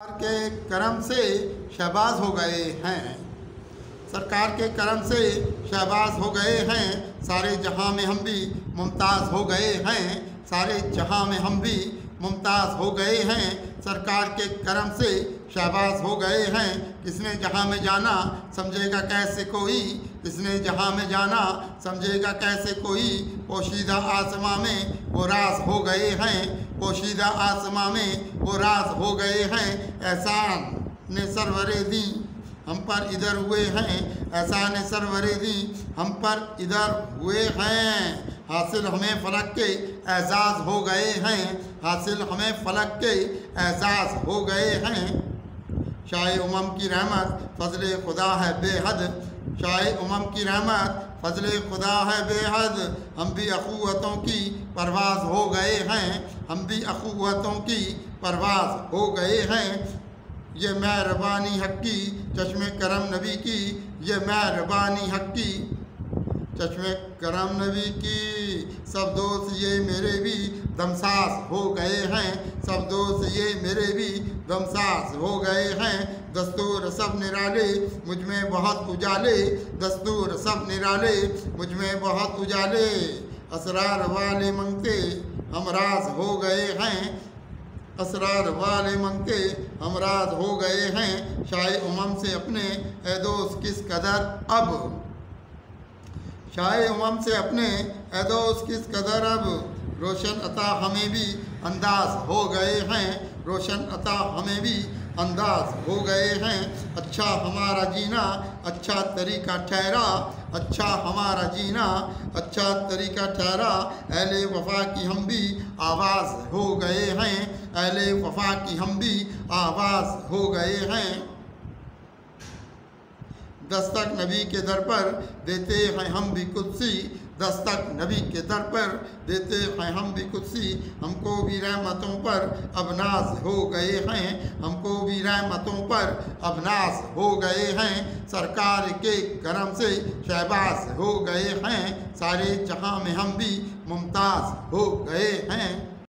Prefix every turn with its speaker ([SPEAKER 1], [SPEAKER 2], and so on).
[SPEAKER 1] के करम से शहबाज हो गए हैं। सरकार के करम से शहबाज हो गए हैं। सारे जहां में हम भी मुमताज़ हो गए हैं। सारे जहां में हम भी मुमताज़ हो गए हैं। सरकार के करम से शहबाज हो गए हैं। किसने जहां में जाना समझेगा कैसे कोई, किसने जहां में जाना समझेगा कैसे कोई। पोशीदा आसमां में वो राज हो गए हैं। पोशीदा आसमां में वो राज हो गए हैं। एहसान ने सरवरे दी हम पर इधर हुए हैं। एहसान ने सरवरे दी हम पर इधर हुए हैं। हासिल हमें फलक के एजाज़ हो गए हैं। हासिल हमें फलक के एजाज़ हो गए हैं। शाए उमम की रहमत फजले खुदा है बेहद। शाए उमम की रहमत फजले खुदा है बेहद। हम भी अखुवतों की परवाज़ हो गए हैं। हम भी अखुवतों की परवाज़ हो गए हैं। ये मेहरबानी हक की चश्मे करम नबी की, ये मेहरबानी हक की चश्मे करम नबी की। सब दोस्त ये मेरे भी दमसास हो गए हैं। सब दोस्त ये मेरे भी दमसास हो गए हैं। दस्तूर सब निराले मुझ में बहुत उजाले। दस्तूर सब निराले मुझ में बहुत उजाले। असरार वाले मंगते हम राज हो गए हैं। असरार वाले मंगते हम राज हो गए हैं। शाए उमम से अपने ए दोस्त किस कदर अब, शाए उमम से अपने ए दोस्त किस कदर अब। रोशन अता हमें भी अंदाज हो गए हैं। रोशन अता हमें भी अंदाज हो गए हैं। अच्छा हमारा जीना अच्छा तरीका ठहरा। अच्छा हमारा जीना अच्छा तरीका ठहरा। अहले वफा की हम भी आवाज़ हो गए हैं। अहले वफा की हम भी आवाज़ हो गए हैं। दस्तक नबी के दर पर देते हैं हम भी कुदसी। दस्तक नबी के दर पर देते हैं हम भी कुदसी। हमको भी रहमतों पर अब नाज हो गए हैं। हमको भी रहमतों पर अब नाज हो गए हैं। सरकार के करम से शहबाज हो गए हैं। सारे जहां में हम भी मुमताज़ हो गए हैं।